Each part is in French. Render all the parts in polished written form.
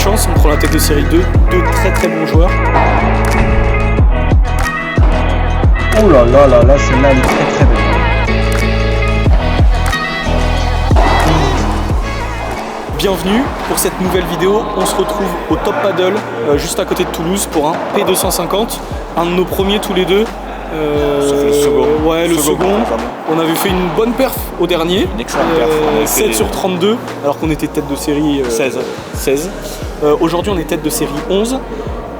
chance, on prend la tête de série 2, deux très très bons joueurs. Oh là là là là, celle-là elle est très très belle. Bienvenue pour cette nouvelle vidéo, on se retrouve au Top Paddle, juste à côté de Toulouse pour un P250, un de nos premiers tous les deux. Ça fait le second. Ouais, le second. On avait fait une bonne perf au dernier, une excellente perf. 7 sur 32, alors qu'on était tête de série 16. Aujourd'hui on est tête de série 11,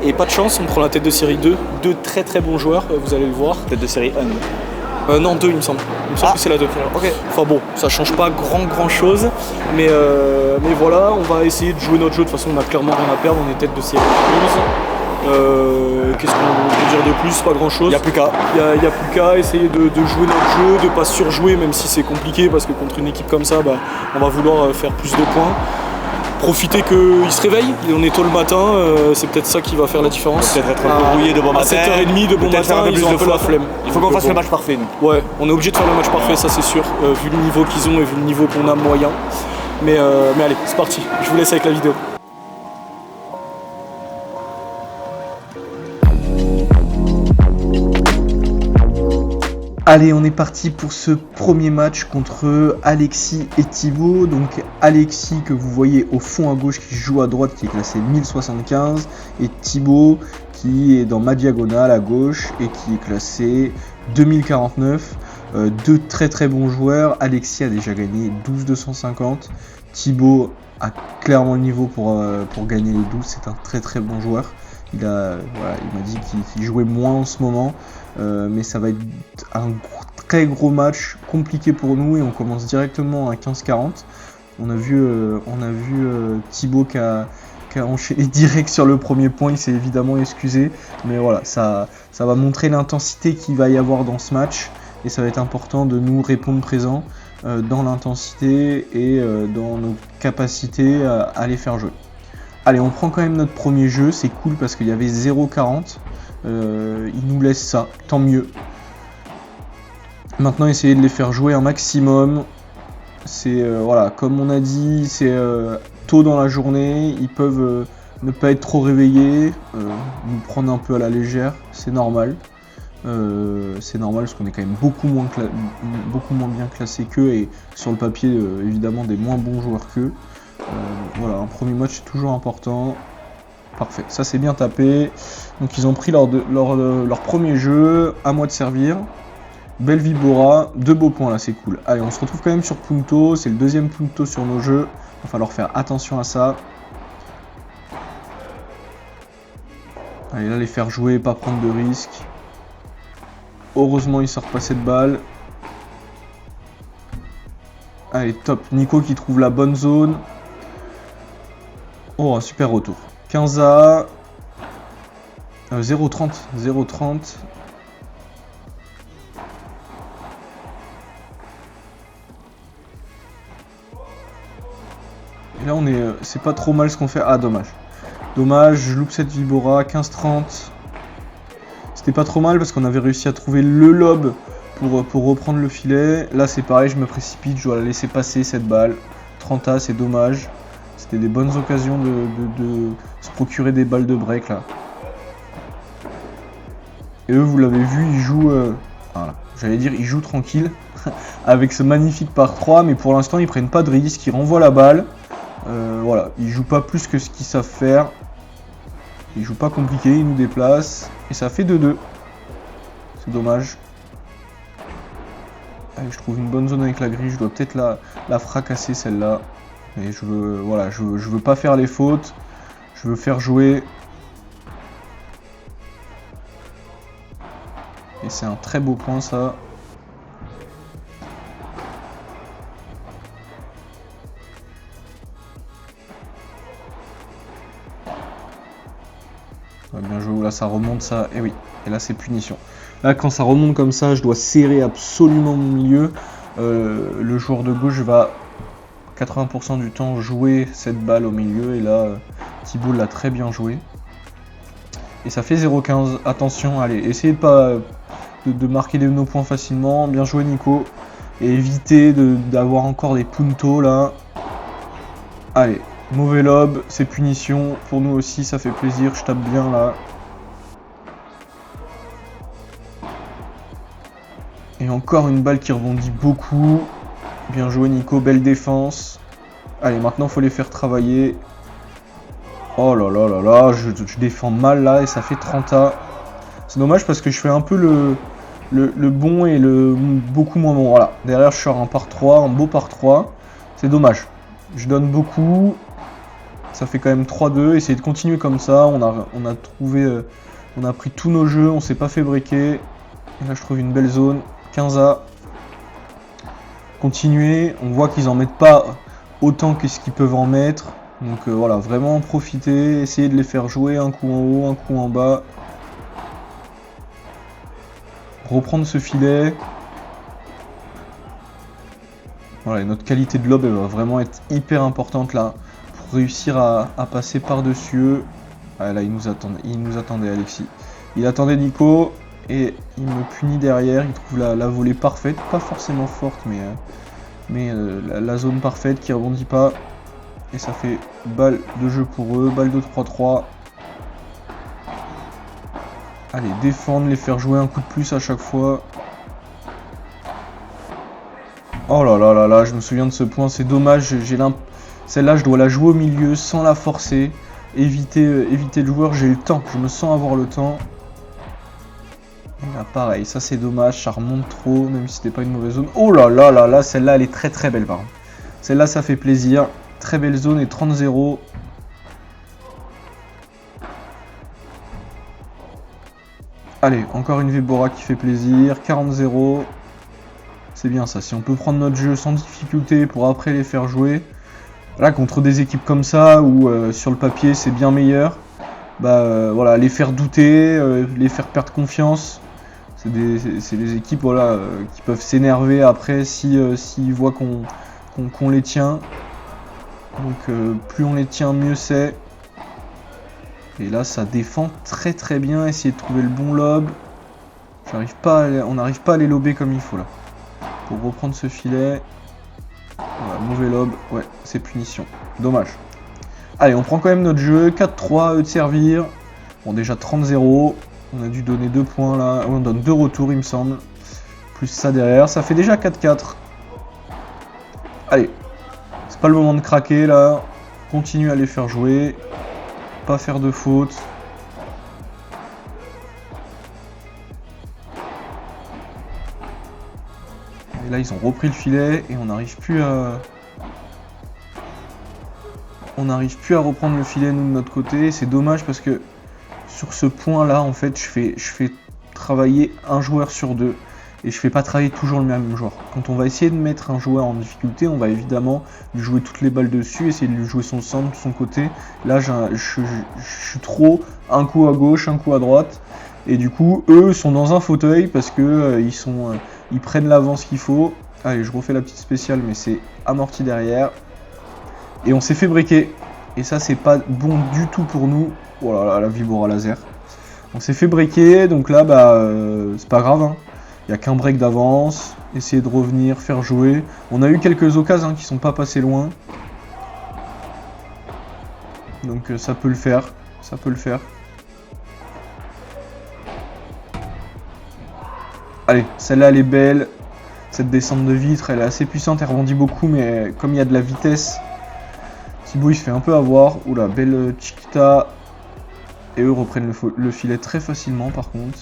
et pas de chance, on prend la tête de série 2, deux très très bons joueurs, vous allez le voir. Tête de série 1. Non, 2 il me semble. Il me semble que c'est la 2. Okay. Enfin bon, ça change pas grand chose. Mais voilà, on va essayer de jouer notre jeu. De toute façon, on a clairement rien à perdre. On est tête de série 11. Qu'est-ce qu'on peut dire de plus? Pas grand chose. Il n'y a plus qu'à. Il y a plus qu'à essayer de jouer notre jeu, de pas surjouer, même si c'est compliqué parce que contre une équipe comme ça, on va vouloir faire plus de points. Profiter qu'il se réveille, on est tôt le matin, c'est peut-être ça qui va faire la différence. Peut-être être un peu brouillé de bon matin. À 7h30 de bon matin, ils ont un peu la flemme. Il faut qu'on fasse le match parfait, nous. Ouais, on est obligé de faire le match parfait, ça c'est sûr, vu le niveau qu'ils ont et vu le niveau qu'on a moyen. Mais allez, c'est parti, je vous laisse avec la vidéo. Allez, on est parti pour ce premier match contre Alexis et Thibaut. Donc Alexis que vous voyez au fond à gauche qui joue à droite qui est classé 1075 et Thibaut qui est dans ma diagonale à gauche et qui est classé 2049. Deux très très bons joueurs. Alexis a déjà gagné 12,250. Thibaut a clairement le niveau pour gagner les 12. C'est un très très bon joueur. Il m'a dit qu'il jouait moins en ce moment. Mais ça va être un très gros match compliqué pour nous et on commence directement à 15-40. On a vu Thibaut qui a enchaîné direct sur le premier point, il s'est évidemment excusé, mais voilà, ça va montrer l'intensité qu'il va y avoir dans ce match et ça va être important de nous répondre présent dans l'intensité et dans nos capacités à les faire jouer. Allez, on prend quand même notre premier jeu, c'est cool parce qu'il y avait 0,40. Il nous laisse ça, tant mieux. Maintenant, essayer de les faire jouer un maximum. C'est voilà, comme on a dit, c'est tôt dans la journée. Ils peuvent ne pas être trop réveillés, nous prendre un peu à la légère. C'est normal. C'est normal parce qu'on est quand même beaucoup moins bien classé qu'eux et sur le papier, évidemment, des moins bons joueurs qu'eux. Voilà, un premier match c'est toujours important. Parfait, ça c'est bien tapé. Donc ils ont pris leur premier jeu, à moi de servir. Belle Vibora, deux beaux points là, c'est cool. Allez, on se retrouve quand même sur Punto, c'est le deuxième Punto sur nos jeux. Il va falloir faire attention à ça. Allez, là les faire jouer, pas prendre de risques. Heureusement il sort pas cette balle. Allez, top, Nico qui trouve la bonne zone. Oh, un super retour. 15 à 0,30. 0,30. Et là, c'est pas trop mal ce qu'on fait. Ah, dommage. Dommage, je loupe cette Vibora. 15-30. C'était pas trop mal parce qu'on avait réussi à trouver le lob pour reprendre le filet. Là, c'est pareil, je me précipite. Je dois la laisser passer cette balle. 30 à, c'est dommage. C'était des bonnes occasions de se procurer des balles de break là. Et eux, vous l'avez vu, ils jouent, voilà, j'allais dire, ils jouent tranquille avec ce magnifique par 3, mais pour l'instant, ils prennent pas de risque, ils renvoient la balle. Voilà, ils jouent pas plus que ce qu'ils savent faire. Ils jouent pas compliqué, ils nous déplacent et ça fait 2-2. C'est dommage. Allez, je trouve une bonne zone avec la grille, je dois peut-être la fracasser celle-là. Et je veux pas faire les fautes, je veux faire jouer. Et c'est un très beau point ça. Bien joué, là ça remonte ça, et oui, et là c'est punition. Là quand ça remonte comme ça, je dois serrer absolument mon milieu. Le joueur de gauche va 80% du temps jouer cette balle au milieu et là Thibaut l'a très bien joué. Et ça fait 0,15. Attention, allez, essayez de pas de marquer nos points facilement. Bien joué Nico. Et évitez d'avoir encore des puntos là. Allez, Mauvais lob, c'est punition. Pour nous aussi, ça fait plaisir. Je tape bien là. Et encore une balle qui rebondit beaucoup. Bien joué Nico, belle défense. Allez, maintenant il faut les faire travailler. Oh là là là là, je défends mal là et ça fait 30A. C'est dommage parce que je fais un peu le bon et le beaucoup moins bon. Voilà, derrière je sors un par 3, un beau par 3. C'est dommage. Je donne beaucoup. Ça fait quand même 3-2. Essayez de continuer comme ça. On a trouvé, on a pris tous nos jeux, on s'est pas fait breaker. Et là je trouve une belle zone. 15A. Continuer. On voit qu'ils en mettent pas autant que ce qu'ils peuvent en mettre. Donc voilà, vraiment en profiter. Essayer de les faire jouer. Un coup en haut, un coup en bas. Reprendre ce filet. Voilà, et notre qualité de lob elle va vraiment être hyper importante là. Pour réussir à passer par-dessus eux. Ah, là, il nous attendait Alexis. Il attendait Nico. Et il me punit derrière, il trouve la volée parfaite, pas forcément forte, mais la zone parfaite qui rebondit pas. Et ça fait balle de jeu pour eux, balle de 3-3. Allez, défendre, les faire jouer un coup de plus à chaque fois. Oh là là là là, je me souviens de ce point, c'est dommage, celle-là je dois la jouer au milieu sans la forcer. Éviter le joueur, j'ai le temps, je me sens avoir le temps. Et là, pareil, ça c'est dommage, ça remonte trop, même si c'était pas une mauvaise zone. Oh là là là là, celle-là elle est très très belle par contre. Celle-là ça fait plaisir. Très belle zone et 30-0. Allez, encore une Vibora qui fait plaisir. 40-0. C'est bien ça, si on peut prendre notre jeu sans difficulté pour après les faire jouer. Là, contre des équipes comme ça, où sur le papier c'est bien meilleur, bah voilà, les faire douter, les faire perdre confiance. C'est des équipes voilà, qui peuvent s'énerver après s'ils voient qu'on les tient. Donc plus on les tient, mieux c'est. Et là ça défend très très bien. Essayer de trouver le bon lob. On n'arrive pas à les lober comme il faut là. Pour reprendre ce filet. Voilà, mauvais lob. Ouais, c'est punition. Dommage. Allez, on prend quand même notre jeu. 4-3, eux de servir. Bon, déjà 30-0. On a dû donner 2 points là. On donne 2 retours, il me semble. Plus ça derrière. Ça fait déjà 4-4. Allez. C'est pas le moment de craquer là. Continue à les faire jouer. Pas faire de faute. Et là, ils ont repris le filet et on n'arrive plus à... On n'arrive plus à reprendre le filet nous de notre côté. C'est dommage parce que sur ce point là en fait je fais travailler un joueur sur 2 et je fais pas travailler toujours le même joueur. Quand on va essayer de mettre un joueur en difficulté, on va évidemment lui jouer toutes les balles dessus, essayer de lui jouer son centre, son côté. Là je suis trop un coup à gauche, un coup à droite et du coup eux sont dans un fauteuil parce que ils prennent l'avance qu'il faut. Allez, je refais la petite spéciale mais c'est amorti derrière. Et on s'est fait breaker. Et ça, c'est pas bon du tout pour nous. Oh là là, la Vibora laser. On s'est fait breaker. Donc là, bah, c'est pas grave. Il n'y a qu'un break d'avance. Essayer de revenir, faire jouer. On a eu quelques occasions qui sont pas passées loin. Donc ça peut le faire. Ça peut le faire. Allez, celle-là, elle est belle. Cette descente de vitre, elle est assez puissante. Elle rebondit beaucoup. Mais comme il y a de la vitesse... Thibaut il se fait un peu avoir. Oula, belle Chiquita. Et eux reprennent le filet très facilement par contre.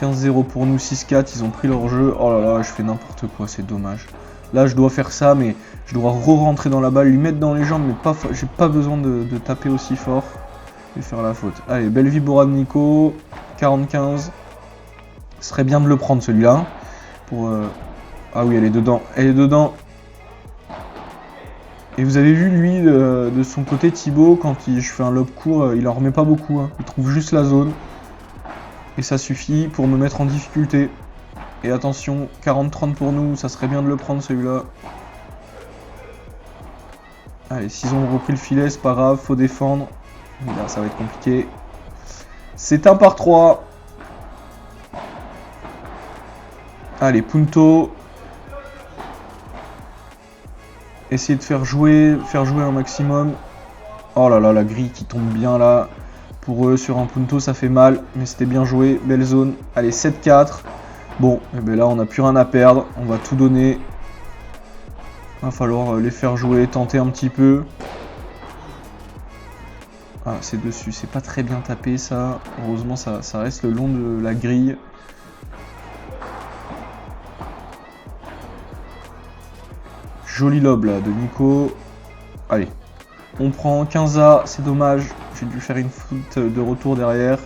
15-0 pour nous, 6-4. Ils ont pris leur jeu. Oh là là, je fais n'importe quoi, c'est dommage. Là, je dois faire ça, mais je dois re-rentrer dans la balle, lui mettre dans les jambes, mais j'ai pas besoin de taper aussi fort et faire la faute. Allez, belle Vibora de Nico. 40-15. Ce serait bien de le prendre celui-là. Pour. Ah oui, elle est dedans. Elle est dedans. Et vous avez vu lui de son côté Thibaut, quand je fais un lob court, il en remet pas beaucoup, hein. Il trouve juste la zone. Et ça suffit pour me mettre en difficulté. Et attention, 40-30 pour nous, ça serait bien de le prendre celui-là. Allez, s'ils ont repris le filet, c'est pas grave, faut défendre. Et là, ça va être compliqué. C'est un par 3. Allez, Punto. essayer de faire jouer un maximum. Oh là là, la grille qui tombe bien là. Pour eux, sur un punto, ça fait mal, mais c'était bien joué. Belle zone. Allez, 7-4. Bon, et bien là, on n'a plus rien à perdre. On va tout donner. Va falloir les faire jouer, tenter un petit peu. Ah, c'est dessus. C'est pas très bien tapé, ça. Heureusement, ça reste le long de la grille. Joli lob là de Nico. Allez. On prend 15A, c'est dommage. J'ai dû faire une faute de retour derrière.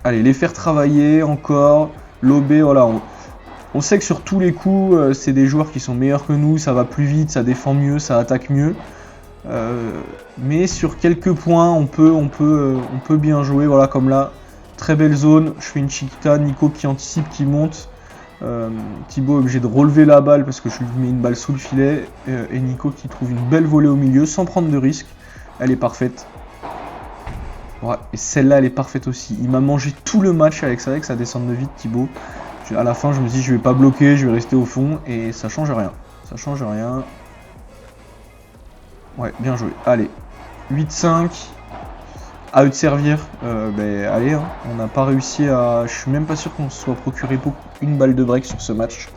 Allez, les faire travailler encore. Lober, voilà. On sait que sur tous les coups, c'est des joueurs qui sont meilleurs que nous. Ça va plus vite, ça défend mieux, ça attaque mieux. Mais sur quelques points, on peut bien jouer. Voilà, comme là. Très belle zone. Je fais une chiquita. Nico qui anticipe, qui monte. Thibaut est obligé de relever la balle parce que je lui mets une balle sous le filet et Nico qui trouve une belle volée au milieu sans prendre de risque. Elle est parfaite. Ouais, et celle-là elle est parfaite aussi. Il m'a mangé tout le match avec ça descend de vite Thibaut. À la fin je me dis je vais pas bloquer, je vais rester au fond et ça change rien. Ça change rien. Ouais, bien joué. Allez, 8-5. À eux de servir, allez, hein. On n'a pas réussi à... Je suis même pas sûr qu'on se soit procuré une balle de break sur ce match.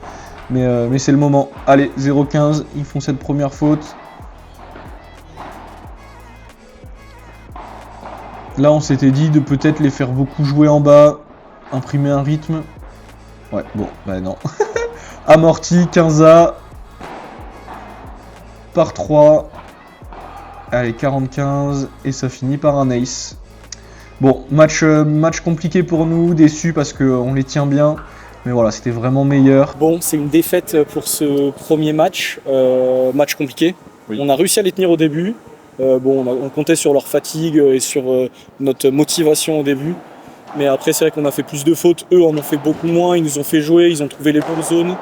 Mais c'est le moment. Allez, 0-15, ils font cette première faute. Là, on s'était dit de peut-être les faire beaucoup jouer en bas, imprimer un rythme. Ouais, bon, bah non. Amorti, 15A. Par 3. Allez, 40-15 et ça finit par un ace. Bon, match compliqué pour nous, déçu parce qu'on les tient bien. Mais voilà, c'était vraiment meilleur. Bon, c'est une défaite pour ce premier match. Match compliqué. Oui. On a réussi à les tenir au début. On comptait sur leur fatigue et sur notre motivation au début. Mais après, c'est vrai qu'on a fait plus de fautes. Eux en ont fait beaucoup moins. Ils nous ont fait jouer. Ils ont trouvé les bonnes zones.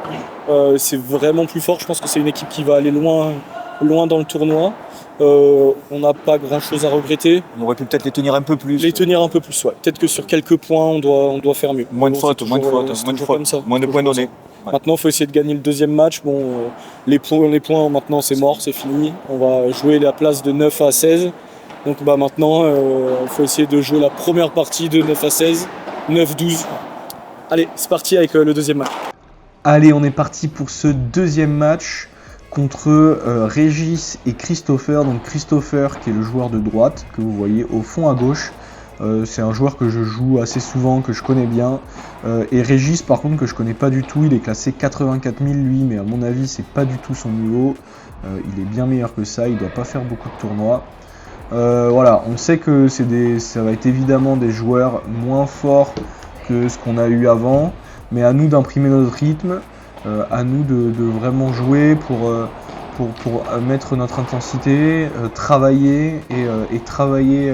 C'est vraiment plus fort. Je pense que c'est une équipe qui va aller loin dans le tournoi. On n'a pas grand chose à regretter. On aurait pu peut-être les tenir un peu plus. Les tenir un peu plus, ouais. Peut-être que sur quelques points, on doit faire mieux. Moins de fautes, moins de points donnés. Ouais. Maintenant, il faut essayer de gagner le deuxième match. Bon, les points, maintenant, c'est mort, c'est fini. On va jouer la place de 9 à 16. Donc maintenant, il faut essayer de jouer la première partie de 9 à 16, 9-12. Allez, c'est parti avec le deuxième match. Allez, on est parti pour ce deuxième match contre Régis et Christopher. Donc Christopher qui est le joueur de droite que vous voyez au fond à gauche. C'est un joueur que je joue assez souvent, que je connais bien. Et Régis par contre que je connais pas du tout. Il est classé 84 000 lui, mais à mon avis c'est pas du tout son niveau. Il est bien meilleur que ça, il doit pas faire beaucoup de tournois. Voilà, on sait que ça va être évidemment des joueurs moins forts que ce qu'on a eu avant. Mais à nous d'imprimer notre rythme. À nous de vraiment jouer pour mettre notre intensité, travailler et travailler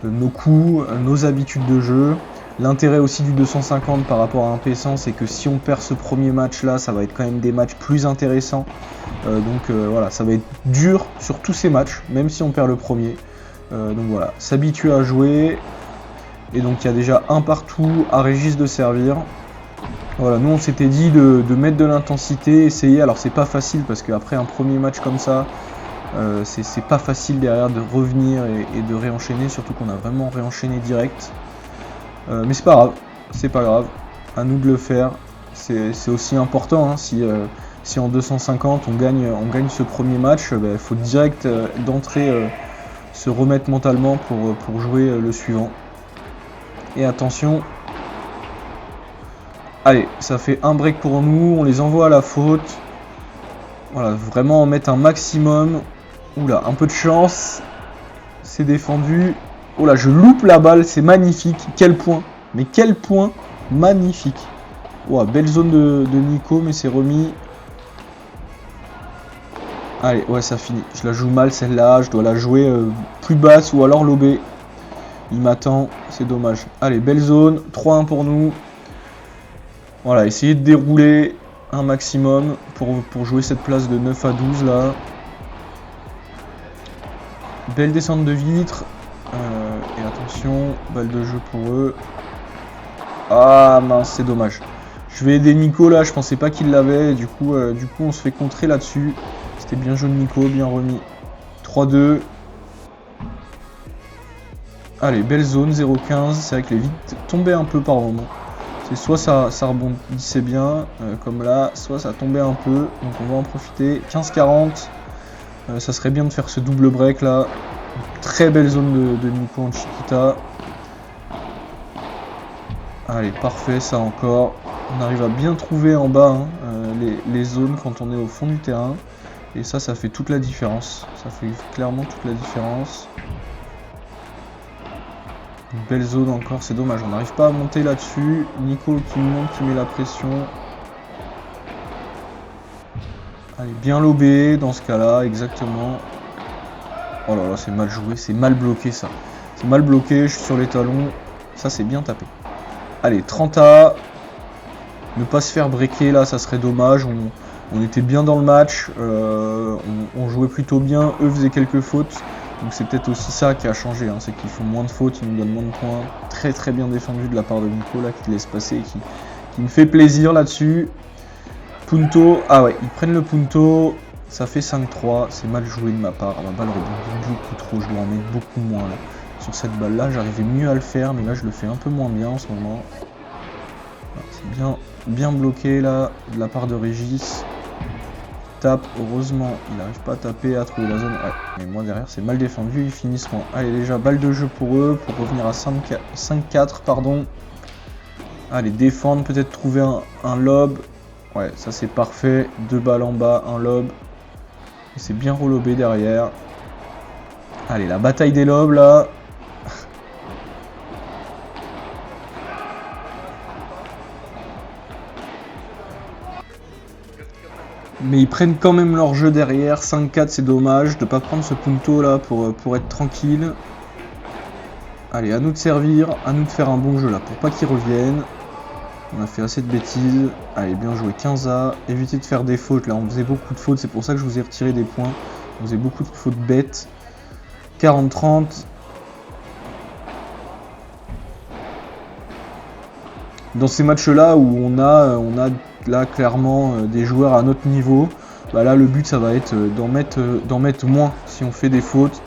nos coups, nos habitudes de jeu. L'intérêt aussi du 250 par rapport à un P100, c'est que si on perd ce premier match là, ça va être quand même des matchs plus intéressants. Voilà, ça va être dur sur tous ces matchs, même si on perd le premier. Donc voilà, s'habituer à jouer. Et donc il y a déjà un partout à Régis de servir. Voilà, nous on s'était dit de mettre de l'intensité, essayer. Alors c'est pas facile parce qu'après un premier match comme ça, c'est pas facile derrière de revenir et de réenchaîner, surtout qu'on a vraiment réenchaîné direct. Mais c'est pas grave, à nous de le faire. C'est aussi important, hein, si en 250 on gagne ce premier match, il faut direct d'entrée se remettre mentalement pour jouer le suivant. Et attention. Allez, ça fait un break pour nous, on les envoie à la faute. Voilà, vraiment en mettre un maximum. Oula, un peu de chance. C'est défendu. Oula, je loupe la balle, c'est magnifique. Quel point. Mais quel point magnifique. Ouah, belle zone de Nico, mais c'est remis. Allez, ouais, ça finit. Je la joue mal celle-là, je dois la jouer plus basse ou alors lober. Il m'attend, c'est dommage. Allez, belle zone, 3-1 pour nous. Voilà, essayer de dérouler un maximum pour jouer cette place de 9 à 12 là. Belle descente de vitre. Et attention, balle de jeu pour eux. Ah mince, c'est dommage. Je vais aider Nico là, je pensais pas qu'il l'avait. Et du coup, on se fait contrer là-dessus. C'était bien joué de Nico, bien remis. 3-2. Allez, belle zone, 0-15. C'est vrai que les vides tombaient un peu par moment. C'est soit ça rebondissait bien, comme là, soit ça tombait un peu. Donc on va en profiter. 15-40. Ça serait bien de faire ce double break là. Très belle zone de Nico en Chiquita. Allez, parfait, ça encore. On arrive à bien trouver en bas les zones quand on est au fond du terrain. Et ça fait toute la différence. Ça fait clairement toute la différence. Une belle zone encore, c'est dommage. On n'arrive pas à monter là-dessus. Nico qui monte, qui met la pression. Allez, bien lobé dans ce cas-là, exactement. Oh là là, c'est mal joué, c'est mal bloqué ça. C'est mal bloqué, je suis sur les talons. Ça, c'est bien tapé. Allez, 30A. Ne pas se faire breaker là, ça serait dommage. On était bien dans le match. On jouait plutôt bien. Eux faisaient quelques fautes. Donc c'est peut-être aussi ça qui a changé. C'est qu'ils font moins de fautes, ils nous donnent moins de points. Très très bien défendu de la part de Nico là, qui laisse passer et qui me fait plaisir là-dessus. Punto. Ah ouais, ils prennent le punto. Ça fait 5-3. C'est mal joué de ma part. Ma balle rebondit beaucoup trop. Je dois en mettre beaucoup moins là. Sur cette balle là, j'arrivais mieux à le faire, mais là je le fais un peu moins bien en ce moment. C'est bien bloqué là de la part de Régis. Tape, heureusement il n'arrive pas à taper, à trouver la zone. Ouais, mais moi derrière c'est mal défendu, ils finissent loin. Allez, déjà balle de jeu pour eux, pour revenir à 5-4 pardon. Allez, défendre, peut-être trouver un lob. Ouais, ça c'est parfait. 2 balles en bas, un lob. Et c'est bien relobé derrière. Allez, la bataille des lobes là. Mais ils prennent quand même leur jeu derrière. 5-4, c'est dommage de ne pas prendre ce punto là pour être tranquille. Allez, à nous de servir, à nous de faire un bon jeu là pour pas qu'ils reviennent. On a fait assez de bêtises. Allez, bien joué, 15A. Évitez de faire des fautes là, on faisait beaucoup de fautes. C'est pour ça que je vous ai retiré des points. On faisait beaucoup de fautes bêtes. 40-30. Dans ces matchs-là où on a là clairement des joueurs à notre niveau, bah là le but ça va être d'en mettre moins si on fait des fautes.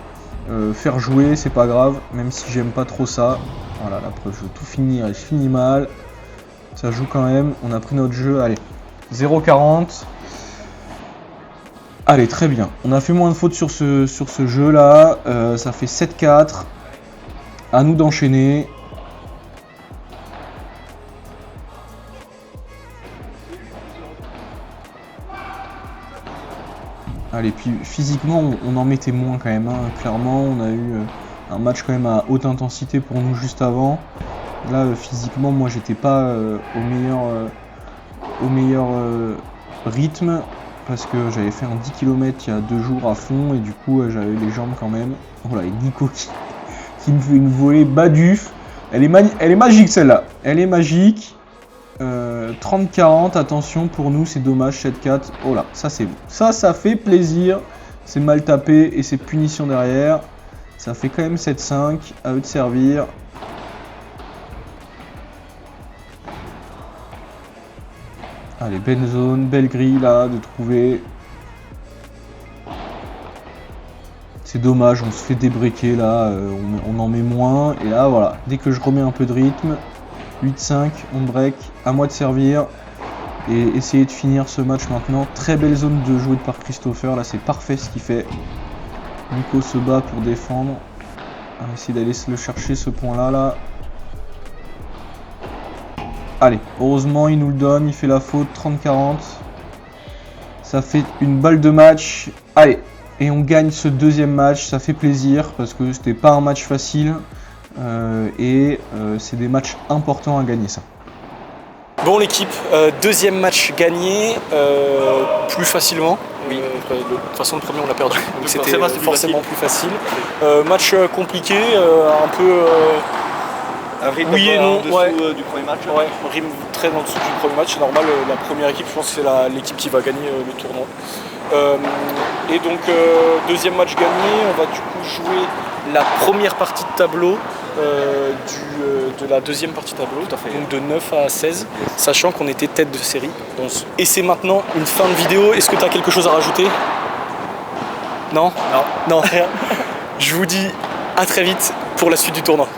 Faire jouer, c'est pas grave, même si j'aime pas trop ça. Voilà, la preuve, je veux tout finir et je finis mal. Ça joue quand même, on a pris notre jeu, allez, 0-40. Allez, très bien. On a fait moins de fautes sur ce jeu-là. Ça fait 7-4. À nous d'enchaîner. Allez, puis physiquement, on en mettait moins quand même. Clairement, on a eu un match quand même à haute intensité pour nous juste avant. Là, physiquement, moi, j'étais pas au meilleur rythme. Parce que j'avais fait un 10 km il y a 2 jours à fond et du coup j'avais les jambes quand même. Voilà, et Nico qui me fait une volée baduf. Elle est magique celle-là. Elle est magique. 30-40, attention pour nous, c'est dommage, 7-4. Oh là, ça c'est bon. Ça fait plaisir. C'est mal tapé et c'est punition derrière. Ça fait quand même 7-5. À eux de servir. Allez, belle zone, belle grille là de trouver. C'est dommage, on se fait débriquer là, on en met moins. Et là voilà, dès que je remets un peu de rythme, 8-5, on break, à moi de servir. Et essayer de finir ce match maintenant. Très belle zone de jouer par Christopher, là c'est parfait ce qu'il fait. Nico se bat pour défendre. On va essayer d'aller se le chercher ce point là. Allez, heureusement il nous le donne, il fait la faute, 30-40. Ça fait une balle de match. Allez, et on gagne ce deuxième match, ça fait plaisir parce que c'était pas un match facile. C'est des matchs importants à gagner ça. Bon l'équipe, deuxième match gagné, plus facilement. Oui. De toute façon le premier on l'a perdu, donc c'était forcément plus facile. Match compliqué, un peu... Un rythme oui et non, en dessous du premier match. Ouais, un rythme très en dessous du premier match, c'est normal. La première équipe, je pense que c'est l'équipe qui va gagner le tournoi. Et donc, deuxième match gagné, on va du coup jouer la première partie de tableau de la deuxième partie de tableau, donc de 9 à 16, sachant qu'on était tête de série. Et c'est maintenant une fin de vidéo. Est-ce que tu as quelque chose à rajouter ? Non ? Non, rien. Je vous dis à très vite pour la suite du tournoi.